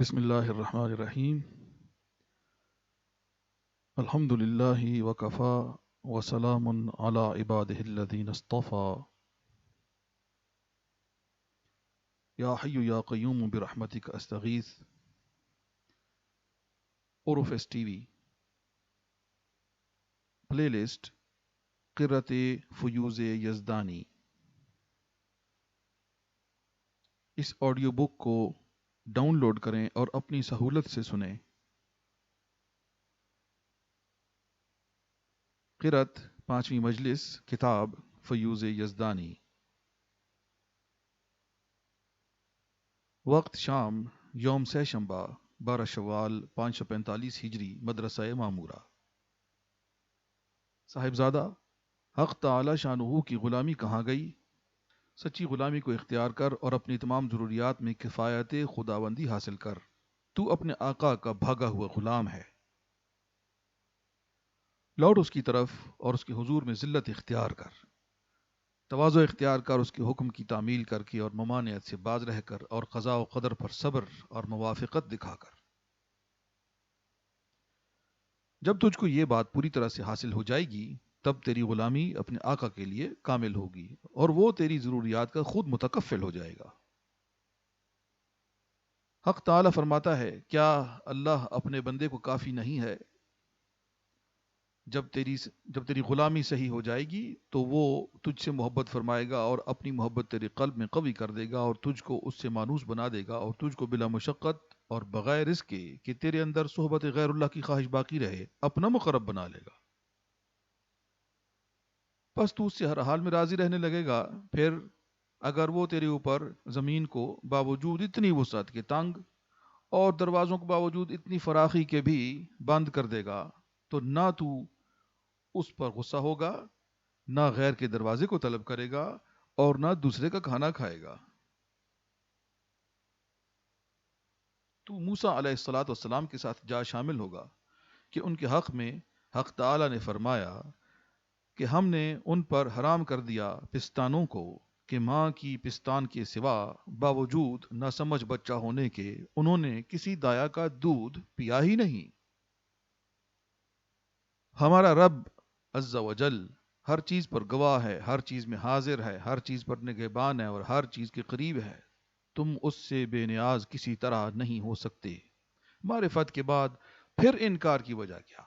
بسم اللہ الرحمن الرحیم الحمد للہ وکفا وسلام علی عبادہ الذین اصطفى یا حی یا قیوم برحمتک استغیث اوروفیس ٹی وی پلے لسٹ قرۃ فیوز یزدانی. اس آڈیو بک کو ڈاؤن لوڈ کریں اور اپنی سہولت سے سنیں. قرۃ 5ویں مجلس کتاب فیوز یزدانی. وقت شام یوم سہ شنبہ 12 شوال 545 ہجری مدرسہ معمورہ. صاحبزادہ، حق تعالی شانہ کی غلامی کہاں گئی؟ سچی غلامی کو اختیار کر اور اپنی تمام ضروریات میں کفایت خداوندی حاصل کر. تو اپنے آقا کا بھاگا ہوا غلام ہے. لوٹ اس کی طرف اور اس کے حضور میں ذلت اختیار کر. تواضع اختیار کر، اس کے حکم کی تعمیل کر کے اور ممانعت سے باز رہ کر اور قضاء و قدر پر صبر اور موافقت دکھا کر. جب تجھ کو یہ بات پوری طرح سے حاصل ہو جائے گی تب تیری غلامی اپنے آقا کے لیے کامل ہوگی اور وہ تیری ضروریات کا خود متکفل ہو جائے گا. حق تعالی فرماتا ہے، کیا اللہ اپنے بندے کو کافی نہیں ہے؟ جب تیری غلامی صحیح ہو جائے گی تو وہ تجھ سے محبت فرمائے گا اور اپنی محبت تیرے قلب میں قوی کر دے گا اور تجھ کو اس سے مانوس بنا دے گا اور تجھ کو بلا مشقت اور بغیر اس کے کہ تیرے اندر صحبت غیر اللہ کی خواہش باقی رہے اپنا مقرب بنا لے گا. پس تو اس سے ہر حال میں راضی رہنے لگے گا. پھر اگر وہ تیرے اوپر زمین کو باوجود اتنی وسعت کے تنگ اور دروازوں کے باوجود اتنی فراخی کے بھی بند کر دے گا تو نہ تو اس پر غصہ ہوگا، نہ غیر کے دروازے کو طلب کرے گا اور نہ دوسرے کا کھانا کھائے گا. تو موسیٰ علیہ الصلاۃ والسلام کے ساتھ جا شامل ہوگا کہ ان کے حق میں حق تعالی نے فرمایا کہ ہم نے ان پر حرام کر دیا پستانوں کو کہ ماں کی پستان کے سوا باوجود نہ سمجھ بچہ ہونے کے انہوں نے کسی دایا کا دودھ پیا ہی نہیں. ہمارا رب عز و جل ہر چیز پر گواہ ہے، ہر چیز میں حاضر ہے، ہر چیز پر نگہبان ہے اور ہر چیز کے قریب ہے. تم اس سے بے نیاز کسی طرح نہیں ہو سکتے. معرفت کے بعد پھر انکار کی وجہ کیا؟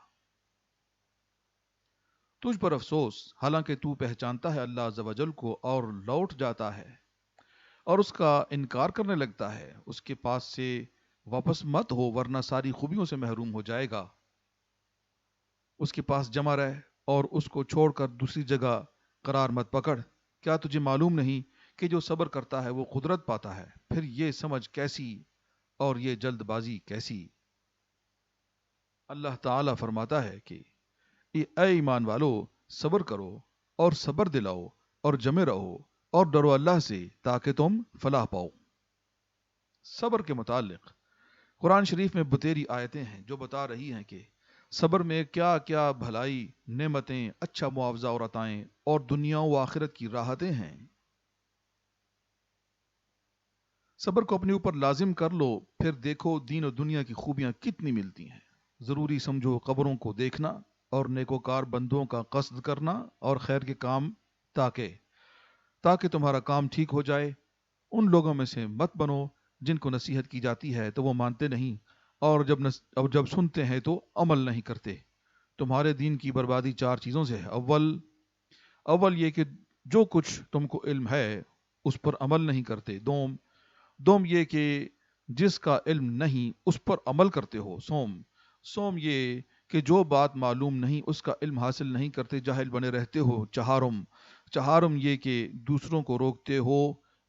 تجھ پر افسوس، حالانکہ تو پہچانتا ہے اللہ عز و جل کو اور لوٹ جاتا ہے اور اس کا انکار کرنے لگتا ہے. اس کے پاس سے واپس مت ہو ورنہ ساری خوبیوں سے محروم ہو جائے گا. اس کے پاس جمع رہ اور اس کو چھوڑ کر دوسری جگہ قرار مت پکڑ. کیا تجھے معلوم نہیں کہ جو صبر کرتا ہے وہ قدرت پاتا ہے؟ پھر یہ سمجھ کیسی اور یہ جلد بازی کیسی؟ اللہ تعالیٰ فرماتا ہے کہ اے ایمان والو، صبر کرو اور صبر دلاؤ اور جمے رہو اور ڈرو اللہ سے تاکہ تم فلاح پاؤ. صبر کے متعلق قرآن شریف میں بتیری آیتیں ہیں جو بتا رہی ہیں کہ صبر میں کیا کیا بھلائی، نعمتیں، اچھا معاوضہ اور عطائیں اور دنیا و آخرت کی راحتیں ہیں. صبر کو اپنے اوپر لازم کر لو، پھر دیکھو دین و دنیا کی خوبیاں کتنی ملتی ہیں. ضروری سمجھو قبروں کو دیکھنا اور نیکوکار بندوں کا قصد کرنا اور خیر کے کام تاکہ تمہارا کام ٹھیک ہو جائے. ان لوگوں میں سے مت بنو جن کو نصیحت کی جاتی ہے تو وہ مانتے نہیں اور جب سنتے ہیں تو عمل نہیں کرتے. تمہارے دین کی بربادی 4 چیزوں سے ہے. اول یہ کہ جو کچھ تم کو علم ہے اس پر عمل نہیں کرتے. دوم یہ کہ جس کا علم نہیں اس پر عمل کرتے ہو. سوم یہ کہ جو بات معلوم نہیں اس کا علم حاصل نہیں کرتے، جاہل بنے رہتے ہو. چہارم یہ کہ دوسروں کو روکتے ہو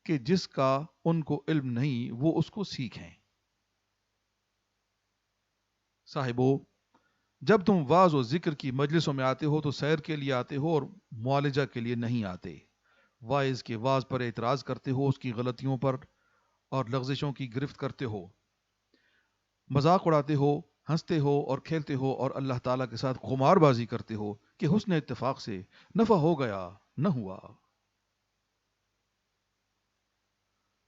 کہ جس کا ان کو علم نہیں وہ اس کو سیکھیں. صاحبو، جب تم واعظ و ذکر کی مجلسوں میں آتے ہو تو سیر کے لیے آتے ہو اور معالجہ کے لیے نہیں آتے. واعظ کے واعظ پر اعتراض کرتے ہو، اس کی غلطیوں پر اور لغزشوں کی گرفت کرتے ہو، مذاق اڑاتے ہو، ہنستے ہو اور کھیلتے ہو اور اللہ تعالیٰ کے ساتھ قمار بازی کرتے ہو کہ حسن اتفاق سے نفع ہو گیا نہ ہوا.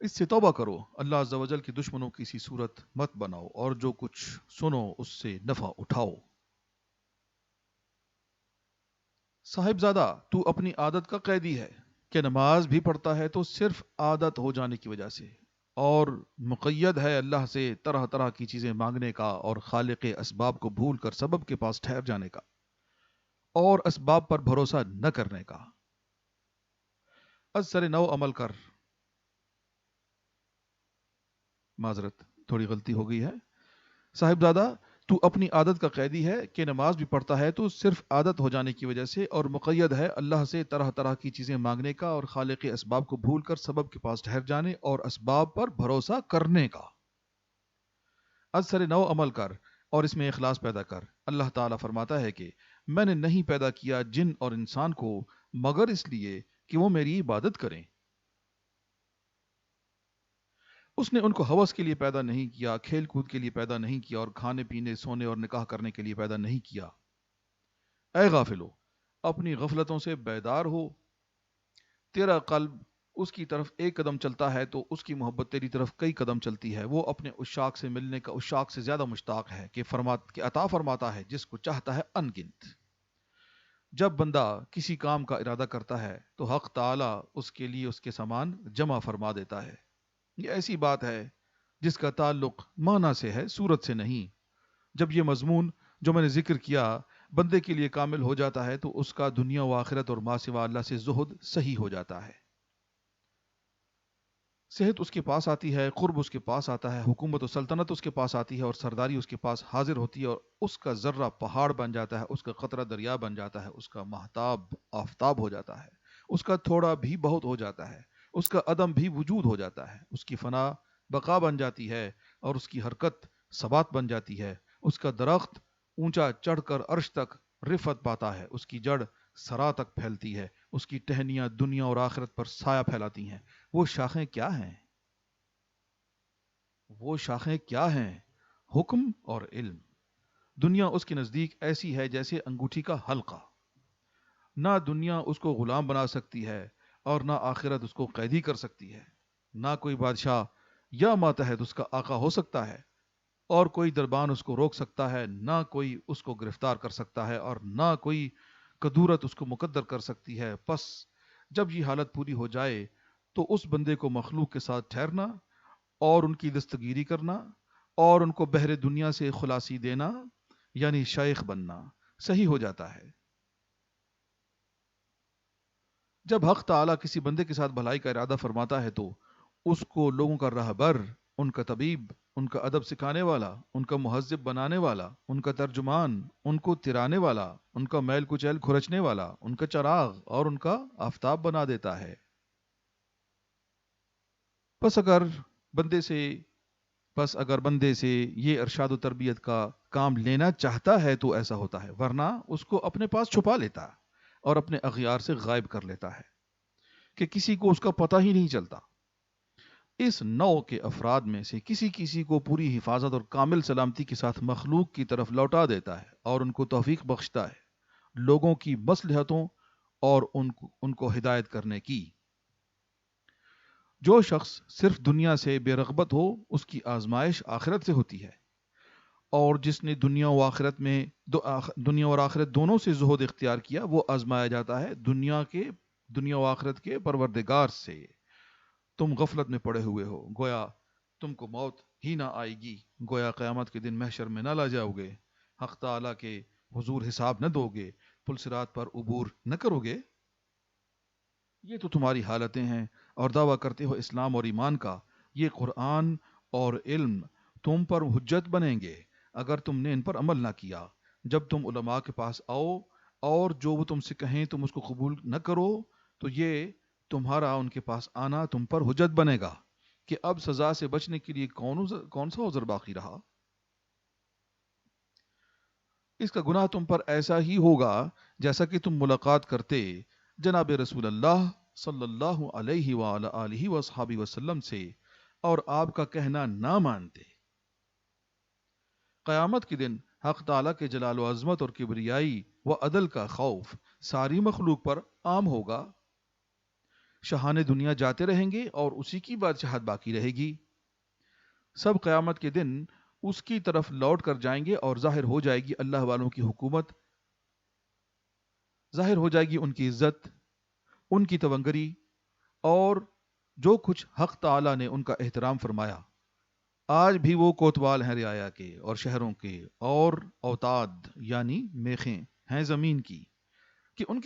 اس سے توبہ کرو، اللہ عز و جل کی دشمنوں کی سی صورت مت بناؤ، اور جو کچھ سنو اس سے نفع اٹھاؤ۔ صاحبزادہ تو اپنی عادت کا قیدی ہے کہ نماز بھی پڑھتا ہے تو صرف عادت ہو جانے کی وجہ سے، اور مقید ہے اللہ سے طرح طرح کی چیزیں مانگنے کا، اور خالق اسباب کو بھول کر سبب کے پاس ٹھہر جانے کا، اور اسباب پر بھروسہ نہ کرنے کا۔ از سر نو عمل کر، معذرت تھوڑی غلطی ہو گئی ہے۔ صاحبزادہ تو اپنی عادت کا قیدی ہے کہ نماز بھی پڑھتا ہے تو صرف عادت ہو جانے کی وجہ سے، اور مقید ہے اللہ سے طرح طرح کی چیزیں مانگنے کا، اور خالق اسباب کو بھول کر سبب کے پاس ٹھہر جانے اور اسباب پر بھروسہ کرنے کا۔ از سر نو عمل کر اور اس میں اخلاص پیدا کر۔ اللہ تعالیٰ فرماتا ہے کہ میں نے نہیں پیدا کیا جن اور انسان کو مگر اس لیے کہ وہ میری عبادت کریں۔ اس نے ان کو ہوس کے لیے پیدا نہیں کیا، کھیل کود کے لیے پیدا نہیں کیا، اور کھانے پینے، سونے اور نکاح کرنے کے لیے پیدا نہیں کیا۔ اے غافلو، اپنی غفلتوں سے بیدار ہو۔ تیرا قلب اس کی طرف ایک قدم چلتا ہے تو اس کی محبت تیری طرف کئی قدم چلتی ہے۔ وہ اپنے عشاق سے ملنے کا عشاق سے زیادہ مشتاق ہے کہ عطا فرماتا ہے جس کو چاہتا ہے ان گنت۔ جب بندہ کسی کام کا ارادہ کرتا ہے تو حق تعالی اس کے لیے اس کے سامان جمع فرما دیتا ہے۔ یہ ایسی بات ہے جس کا تعلق معنی سے ہے، صورت سے نہیں۔ جب یہ مضمون جو میں نے ذکر کیا بندے کے لیے کامل ہو جاتا ہے تو اس کا دنیا و آخرت اور ما سوا اللہ سے زہد صحیح ہو جاتا ہے۔ صحت اس کے پاس آتی ہے، قرب اس کے پاس آتا ہے، حکومت و سلطنت اس کے پاس آتی ہے، اور سرداری اس کے پاس حاضر ہوتی ہے، اور اس کا ذرہ پہاڑ بن جاتا ہے، اس کا قطرہ دریا بن جاتا ہے، اس کا مہتاب آفتاب ہو جاتا ہے، اس کا تھوڑا بھی بہت ہو جاتا ہے، اس کا عدم بھی وجود ہو جاتا ہے، اس کی فنا بقا بن جاتی ہے، اور اس کی حرکت ثبات بن جاتی ہے، اس کا درخت اونچا چڑھ کر عرش تک رفت پاتا ہے، اس کی جڑ سرا تک پھیلتی ہے، اس کی ٹہنیاں دنیا اور آخرت پر سایہ پھیلاتی ہیں۔ وہ شاخیں کیا ہیں؟ وہ شاخیں کیا ہیں؟ حکم اور علم۔ دنیا اس کے نزدیک ایسی ہے جیسے انگوٹھی کا حلقہ۔ نہ دنیا اس کو غلام بنا سکتی ہے، اور نہ آخرت اس کو قیدی کر سکتی ہے۔ نہ کوئی بادشاہ یا ماتحت اس کا آقا ہو سکتا ہے، اور کوئی دربان اس کو روک سکتا ہے، نہ کوئی اس کو گرفتار کر سکتا ہے، اور نہ کوئی قدورت اس کو مقدر کر سکتی ہے۔ پس جب یہ حالت پوری ہو جائے تو اس بندے کو مخلوق کے ساتھ ٹھہرنا، اور ان کی دستگیری کرنا، اور ان کو بحر دنیا سے خلاصی دینا، یعنی شیخ بننا صحیح ہو جاتا ہے۔ جب حق تعالیٰ کسی بندے کے ساتھ بھلائی کا ارادہ فرماتا ہے تو اس کو لوگوں کا راہبر، ان کا طبیب، ان کا ادب سکھانے والا، ان کا مہذب بنانے والا، ان کا ترجمان، ان کو ترانے والا، ان کا میل کچیل کھرچنے والا، ان کا چراغ اور ان کا آفتاب بنا دیتا ہے۔ پس اگر بندے سے بس اگر بندے سے یہ ارشاد و تربیت کا کام لینا چاہتا ہے تو ایسا ہوتا ہے، ورنہ اس کو اپنے پاس چھپا لیتا اور اپنے اغیار سے غائب کر لیتا ہے کہ کسی کو اس کا پتہ ہی نہیں چلتا۔ اس نوع کے افراد میں سے کسی کسی کو پوری حفاظت اور کامل سلامتی کے ساتھ مخلوق کی طرف لوٹا دیتا ہے، اور ان کو توفیق بخشتا ہے لوگوں کی مصلحتوں اور ان کو ہدایت کرنے کی۔ جو شخص صرف دنیا سے بے رغبت ہو اس کی آزمائش آخرت سے ہوتی ہے، اور جس نے دنیا اور آخرت دونوں سے زہد اختیار کیا وہ آزمایا جاتا ہے دنیا و آخرت کے پروردگار سے۔ تم غفلت میں پڑے ہوئے ہو، گویا تم کو موت ہی نہ آئے گی، گویا قیامت کے دن محشر میں نہ لا جاؤ گے، حق تعالیٰ کے حضور حساب نہ دو گے، پل صراط پر عبور نہ کرو گے۔ یہ تو تمہاری حالتیں ہیں، اور دعویٰ کرتے ہو اسلام اور ایمان کا۔ یہ قرآن اور علم تم پر حجت بنیں گے اگر تم نے ان پر عمل نہ کیا۔ جب تم علماء کے پاس آؤ اور جو وہ تم سے کہیں تم اس کو قبول نہ کرو تو یہ تمہارا ان کے پاس آنا تم پر حجت بنے گا کہ اب سزا سے بچنے کے لیے کون سا عذر باقی رہا۔ اس کا گناہ تم پر ایسا ہی ہوگا جیسا کہ تم ملاقات کرتے جناب رسول اللہ صلی اللہ علیہ وآلہ آلہ وصحابہ وسلم سے اور آپ کا کہنا نہ مانتے۔ قیامت کے دن حق تعالیٰ کے جلال و عظمت اور کبریائی و عدل کا خوف ساری مخلوق پر عام ہوگا۔ شاہان دنیا جاتے رہیں گے اور اسی کی بادشاہت باقی رہے گی۔ سب قیامت کے دن اس کی طرف لوٹ کر جائیں گے اور ظاہر ہو جائے گی اللہ والوں کی حکومت، ظاہر ہو جائے گی ان کی عزت، ان کی تونگری، اور جو کچھ حق تعالی نے ان کا احترام فرمایا۔ آج بھی وہ کوتوال ہیں رعایا کے اور شہروں کے، اور اوتاد یعنی میخیں ہیں زمین کی، کہ ان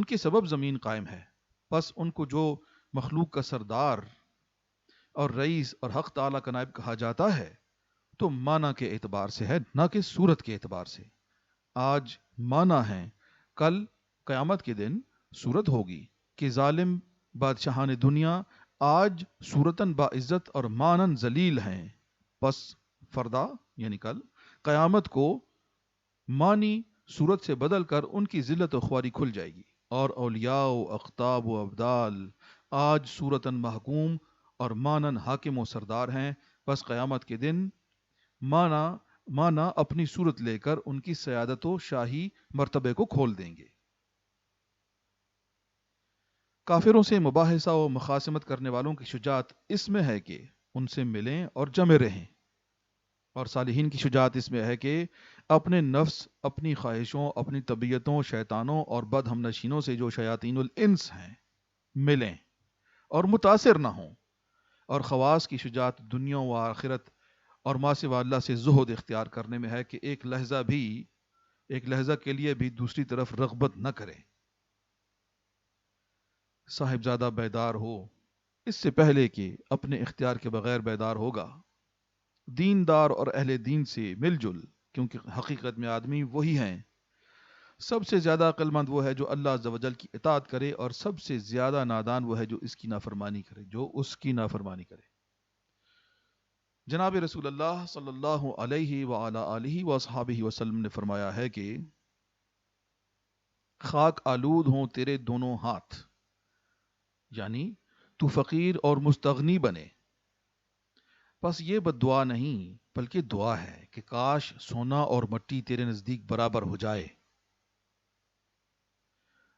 کے سبب زمین قائم ہے۔ پس ان کو جو مخلوق کا سردار اور رئیس اور حق تعالی کا نائب کہا جاتا ہے تو معنی کے اعتبار سے ہے، نہ کہ صورت کے اعتبار سے۔ آج معنی ہے، کل قیامت کے دن صورت ہوگی کہ ظالم بادشاہان دنیا آج صورتاً باعزت اور معنن ذلیل ہیں، پس فردا یعنی کل قیامت کو معنی صورت سے بدل کر ان کی ذلت و خواری کھل جائے گی، اور اولیاء و اقطاب و ابدال آج صورتاً محکوم اور معنن حاکم و سردار ہیں، پس قیامت کے دن معنی اپنی صورت لے کر ان کی سیادت و شاہی مرتبے کو کھول دیں گے۔ کافروں سے مباحثہ و مخاصمت کرنے والوں کی شجاعت اس میں ہے کہ ان سے ملیں اور جمے رہیں، اور صالحین کی شجاعت اس میں ہے کہ اپنے نفس، اپنی خواہشوں، اپنی طبیعتوں، شیطانوں اور بد ہم نشینوں سے جو شیاطین الانس ہیں ملیں اور متاثر نہ ہوں۔ اور خواص کی شجاعت دنیا و آخرت اور ما سوا اللہ سے زہد اختیار کرنے میں ہے کہ ایک لحظہ کے لیے بھی دوسری طرف رغبت نہ کرے۔ صاحبزادہ بیدار ہو اس سے پہلے کہ اپنے اختیار کے بغیر بیدار ہوگا۔ دیندار اور اہل دین سے مل جل، کیونکہ حقیقت میں آدمی وہی ہیں۔ سب سے زیادہ عقل مند وہ ہے جو اللہ عز و جل کی اطاعت کرے، اور سب سے زیادہ نادان وہ ہے جو اس کی نافرمانی کرے۔ جناب رسول اللہ صلی اللہ علیہ وآلہ آلہ وصحابہ وسلم نے فرمایا ہے کہ خاک آلود ہوں تیرے دونوں ہاتھ، یعنی تو فقیر اور مستغنی بنے۔ پس یہ بد دعا نہیں بلکہ دعا ہے کہ کاش سونا اور مٹی تیرے نزدیک برابر ہو جائے۔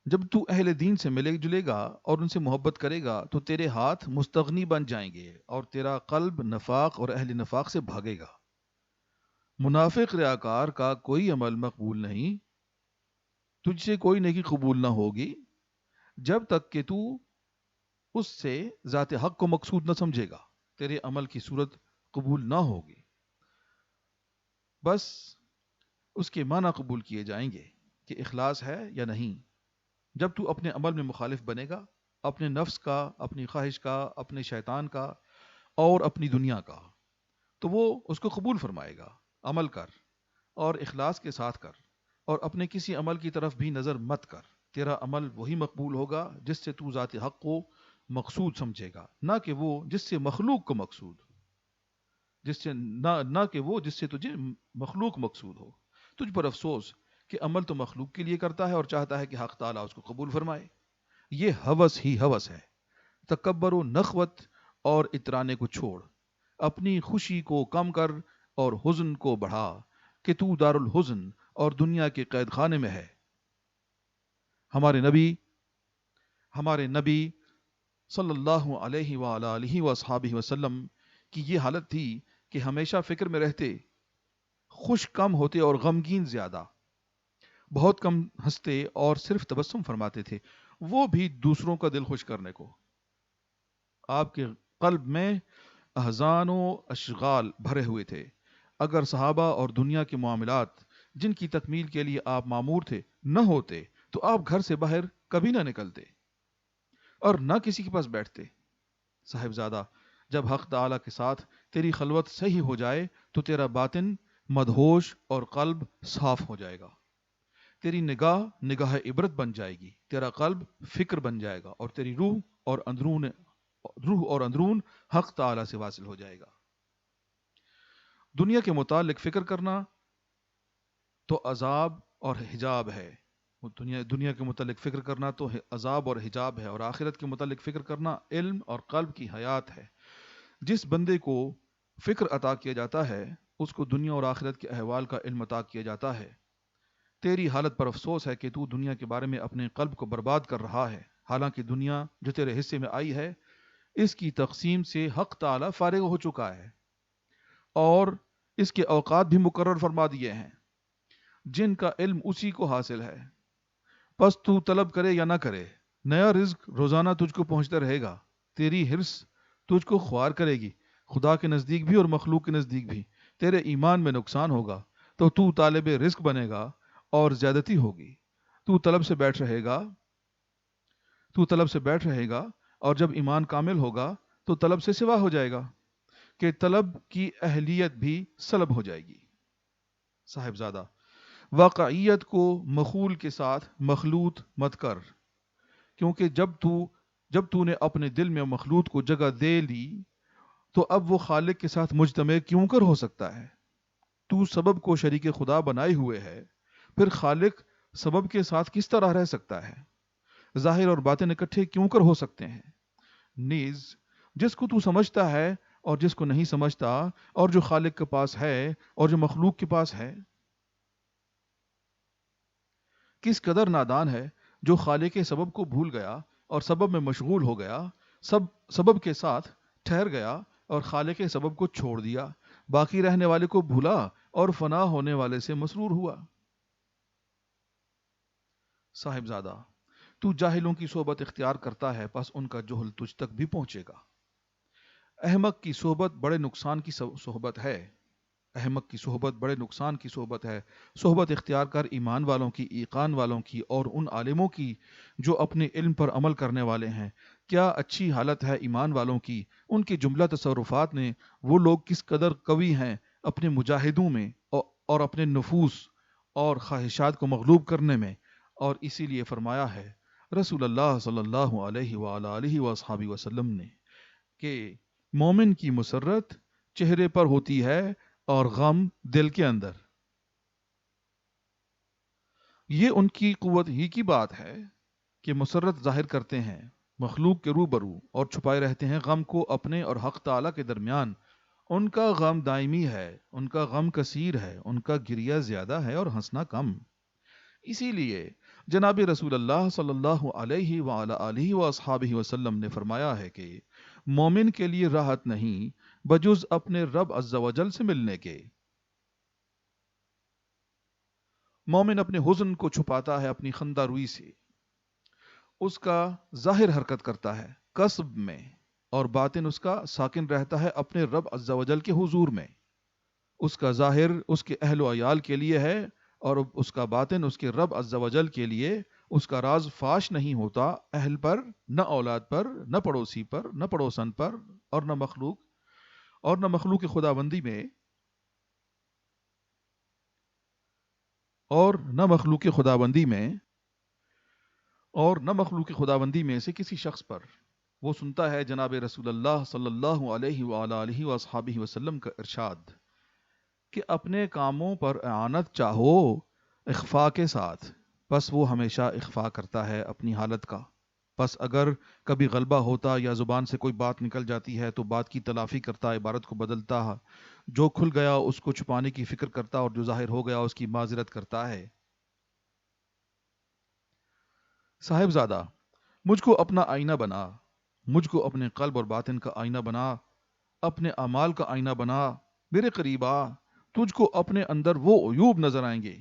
جب تو اہل دین سے ملے جلے گا اور ان سے محبت کرے گا تو تیرے ہاتھ مستغنی بن جائیں گے اور تیرا قلب نفاق اور اہل نفاق سے بھاگے گا۔ منافق ریاکار کا کوئی عمل مقبول نہیں، تجھ سے کوئی نیکی قبول نہ ہوگی جب تک کہ تو اس سے ذات حق کو مقصود نہ سمجھے گا، تیرے عمل کی صورت قبول نہ ہوگی، بس اس کے معنی قبول کیے جائیں گے کہ اخلاص ہے یا نہیں۔ جب تو اپنے عمل میں مخالف بنے گا، اپنے نفس کا، اپنی خواہش کا، اپنے شیطان کا اور اپنی دنیا کا، تو وہ اس کو قبول فرمائے گا۔ عمل کر اور اخلاص کے ساتھ کر، اور اپنے کسی عمل کی طرف بھی نظر مت کر۔ تیرا عمل وہی مقبول ہوگا جس سے تو ذات حق کو مقصود سمجھے گا، نہ کہ وہ جس سے مخلوق کو مقصود، نہ کہ وہ جس سے تجھے مخلوق مقصود ہو۔ تجھ پر افسوس کہ عمل تو مخلوق کے لیے کرتا ہے اور چاہتا ہے کہ حق تعالیٰ اس کو قبول فرمائے۔ یہ ہوس ہی ہوس ہے۔ تکبر و نخوت اور اترانے کو چھوڑ، اپنی خوشی کو کم کر اور حزن کو بڑھا کہ تو دارالحزن اور دنیا کے قید خانے میں ہے۔ ہمارے نبی صلی اللہ علیہ وآلہ وصحابہ وسلم کی یہ حالت تھی کہ ہمیشہ فکر میں رہتے، خوش کم ہوتے اور غمگین زیادہ، بہت کم ہنستے اور صرف تبسم فرماتے تھے، وہ بھی دوسروں کا دل خوش کرنے کو۔ آپ کے قلب میں احزان و اشغال بھرے ہوئے تھے۔ اگر صحابہ اور دنیا کے معاملات جن کی تکمیل کے لیے آپ مامور تھے نہ ہوتے تو آپ گھر سے باہر کبھی نہ نکلتے اور نہ کسی کے پاس بیٹھتے۔ صاحبزادہ، جب حق تعالیٰ کے ساتھ تیری خلوت صحیح ہو جائے تو تیرا باطن مدہوش اور قلب صاف ہو جائے گا۔ تیری نگاہ عبرت بن جائے گی، تیرا قلب فکر بن جائے گا، اور تیری روح اور اندرون حق تعالیٰ سے واصل ہو جائے گا۔ دنیا کے متعلق فکر کرنا تو عذاب اور حجاب ہے، دنیا کے متعلق فکر کرنا تو عذاب اور حجاب ہے، اور آخرت کے متعلق فکر کرنا علم اور قلب کی حیات ہے۔ جس بندے کو فکر عطا کیا جاتا ہے اس کو دنیا اور آخرت کے احوال کا علم عطا کیا جاتا ہے۔ تیری حالت پر افسوس ہے کہ تو دنیا کے بارے میں اپنے قلب کو برباد کر رہا ہے، حالانکہ دنیا جو تیرے حصے میں آئی ہے اس کی تقسیم سے حق تعالی فارغ ہو چکا ہے اور اس کے اوقات بھی مقرر فرما دیے ہیں جن کا علم اسی کو حاصل ہے. پس تو طلب کرے یا نہ کرے نیا رزق روزانہ تجھ کو پہنچتا رہے گا. تیری حرص تجھ کو خوار کرے گی. خدا کے نزدیک بھی اور مخلوق کے نزدیک بھی تیرے ایمان میں نقصان ہوگا تو طالب رزق بنے گا اور زیادتی ہوگی. تو طلب سے بیٹھ رہے گا اور جب ایمان کامل ہوگا تو طلب سے سوا ہو جائے گا کہ طلب کی اہلیت بھی سلب ہو جائے گی. صاحبزادہ واقعیت کو مخول کے ساتھ مخلوط مت کر کیونکہ جب تو نے اپنے دل میں مخلوط کو جگہ دے لی تو اب وہ خالق کے ساتھ مجتمع کیوں کر ہو سکتا ہے. تو سبب کو شریک خدا بنائے ہوئے ہے پھر خالق سبب کے ساتھ کس طرح رہ سکتا ہے. ظاہر اور باطن اکٹھے کیوں کر ہو سکتے ہیں. نیز جس کو تو سمجھتا ہے اور جس کو نہیں سمجھتا اور جو خالق کے پاس ہے اور جو مخلوق کے پاس ہے کس قدر نادان ہے جو خالق کے سبب کو بھول گیا اور سبب میں مشغول ہو گیا سبب کے ساتھ ٹھہر گیا اور خالق کے سبب کو چھوڑ دیا باقی رہنے والے کو بھولا اور فنا ہونے والے سے مسرور ہوا. صاحبزادہ تو جاہلوں کی صحبت اختیار کرتا ہے پس ان کا جہل تجھ تک بھی پہنچے گا. احمق کی صحبت بڑے نقصان کی صحبت ہے. صحبت اختیار کر ایمان والوں کی ایقان والوں کی اور ان عالموں کی جو اپنے علم پر عمل کرنے والے ہیں. کیا اچھی حالت ہے ایمان والوں کی. ان کے جملہ تصرفات نے وہ لوگ کس قدر قوی ہیں اپنے مجاہدوں میں اور اپنے نفوس اور خواہشات کو مغلوب کرنے میں. اور اسی لیے فرمایا ہے رسول اللہ صلی اللہ علیہ وآلہ وصحبہ وسلم نے کہ مومن کی مسرت چہرے پر ہوتی ہے اور غم دل کے اندر. یہ ان کی قوت ہی کی بات ہے کہ مسرت ظاہر کرتے ہیں مخلوق کے روبرو اور چھپائے رہتے ہیں غم کو اپنے اور حق تعالی کے درمیان. ان کا غم دائمی ہے, ان کا غم کثیر ہے, ان کا گریہ زیادہ ہے اور ہنسنا کم. اسی لیے جناب رسول اللہ صلی اللہ علیہ وآلہ وصحبہ وسلم نے فرمایا ہے کہ مومن کے لیے راحت نہیں بجز اپنے رب عز و جل سے ملنے کے. مومن اپنے حزن کو چھپاتا ہے اپنی خندہ روئی سے. اس کا ظاہر حرکت کرتا ہے قصب میں اور باطن اس کا ساکن رہتا ہے اپنے رب عز و جل کے حضور میں. اس کا ظاہر اس کے اہل و عیال کے لیے ہے اور اس کا باطن اس کے رب عز و جل کے لیے. اس کا راز فاش نہیں ہوتا اہل پر, نہ اولاد پر, نہ پڑوسی پر, نہ پڑوسن پر اور نہ مخلوق خداوندی میں اور نہ مخلوق خداوندی میں سے کسی شخص پر. وہ سنتا ہے جناب رسول اللہ صلی اللہ علیہ وآلہ وصحبہ وسلم کا ارشاد کہ اپنے کاموں پر اعانت چاہو اخفاء کے ساتھ, پس وہ ہمیشہ اخفاء کرتا ہے اپنی حالت کا. پس اگر کبھی غلبہ ہوتا یا زبان سے کوئی بات نکل جاتی ہے تو بات کی تلافی کرتا, عبارت کو بدلتا, جو کھل گیا اس کو چھپانے کی فکر کرتا اور جو ظاہر ہو گیا اس کی معذرت کرتا ہے. صاحبزادہ مجھ کو اپنا آئینہ بنا, مجھ کو اپنے قلب اور باطن کا آئینہ بنا, اپنے اعمال کا آئینہ بنا. میرے قریب آ, تجھ کو اپنے اندر وہ عیوب نظر آئیں گے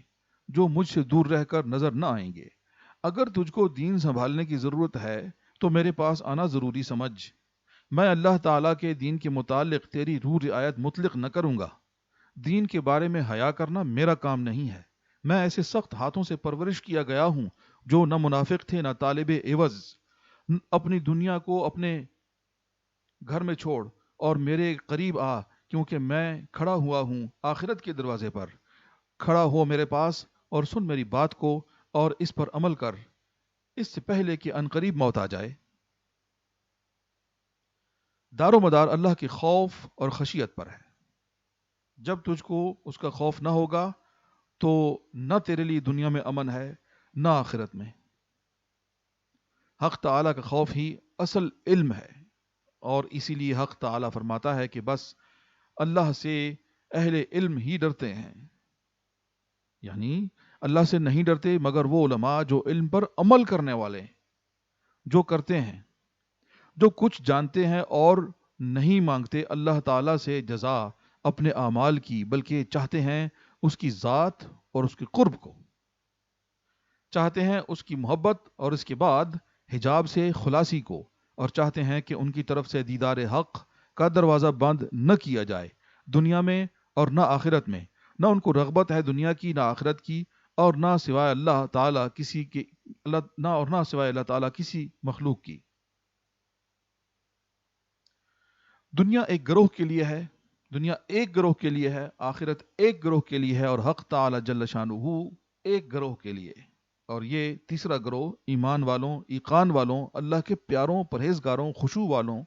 جو مجھ سے دور رہ کر نظر نہ آئیں گے. اگر تجھ کو دین سنبھالنے کی ضرورت ہے تو میرے پاس آنا ضروری سمجھ. میں اللہ تعالیٰ کے دین کے متعلق تیری روح رعایت مطلق نہ کروں گا. دین کے بارے میں حیا کرنا میرا کام نہیں ہے. میں ایسے سخت ہاتھوں سے پرورش کیا گیا ہوں جو نہ منافق تھے نہ طالب عوض. اپنی دنیا کو اپنے گھر میں چھوڑ اور میرے قریب آ, کیونکہ میں کھڑا ہوا ہوں آخرت کے دروازے پر. کھڑا ہو میرے پاس اور سن میری بات کو اور اس پر عمل کر اس سے پہلے کہ عنقریب موت آ جائے. دار و مدار اللہ کے خوف اور خشیت پر ہے. جب تجھ کو اس کا خوف نہ ہوگا تو نہ تیرے لیے دنیا میں امن ہے نہ آخرت میں. حق تعالیٰ کا خوف ہی اصل علم ہے اور اسی لیے حق تعالیٰ فرماتا ہے کہ بس اللہ سے اہل علم ہی ڈرتے ہیں. یعنی اللہ سے نہیں ڈرتے مگر وہ علماء جو علم پر عمل کرنے والے ہیں. جو کرتے ہیں، جو کچھ جانتے ہیں اور نہیں مانگتے اللہ تعالیٰ سے جزا اپنے اعمال کی، بلکہ چاہتے ہیں اس کی ذات اور اس کے قرب کو، چاہتے ہیں اس کی محبت اور اس کے بعد حجاب سے خلاصی کو، اور چاہتے ہیں کہ ان کی طرف سے دیدار حق کا دروازہ بند نہ کیا جائے دنیا میں اور نہ آخرت میں، نہ ان کو رغبت ہے دنیا کی نہ آخرت کی، اور نہ سوائے اللہ تعالیٰ کسی کے نہ سوائے اللہ تعالیٰ کسی مخلوق کی۔ دنیا ایک گروہ کے لیے ہے، دنیا ایک گروہ کے لیے ہے، آخرت ایک گروہ کے لیے ہے، اور حق تعالی جل شانہ ایک گروہ کے لیے۔ اور یہ تیسرا گروہ ایمان والوں، ایقان والوں، اللہ کے پیاروں، پرہیزگاروں، خشوع والوں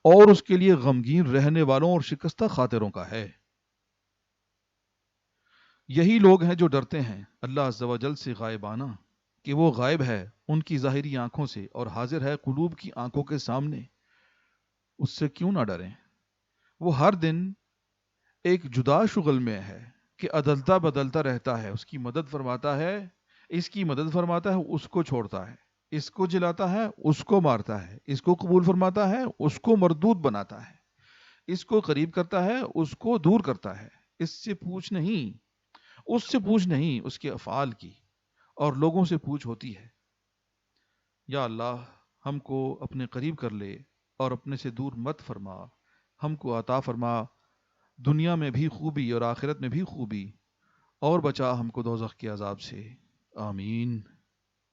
اور اس کے لیے غمگین رہنے والوں اور شکستہ خاطروں کا ہے۔ یہی لوگ ہیں جو ڈرتے ہیں اللہ عز و جل سے غائبانہ، کہ وہ غائب ہے ان کی ظاہری آنکھوں سے اور حاضر ہے قلوب کی آنکھوں کے سامنے، اس سے کیوں نہ ڈریں؟ وہ ہر دن ایک جدا شغل میں ہے کہ عدلتا بدلتا رہتا ہے، اس کی مدد فرماتا ہے، اس کی مدد فرماتا ہے، اس کو چھوڑتا ہے، اس کو جلاتا ہے، اس کو مارتا ہے، اس کو قبول فرماتا ہے، اس کو مردود بناتا ہے، اس کو قریب کرتا ہے، اس کو دور کرتا ہے۔ اس سے پوچھ نہیں، اس سے پوچھ نہیں اس کے افعال کی، اور لوگوں سے پوچھ ہوتی ہے۔ یا اللہ ہم کو اپنے قریب کر لے اور اپنے سے دور مت فرما، ہم کو عطا فرما دنیا میں بھی خوبی اور آخرت میں بھی خوبی، اور بچا ہم کو دوزخ کے عذاب سے، آمین۔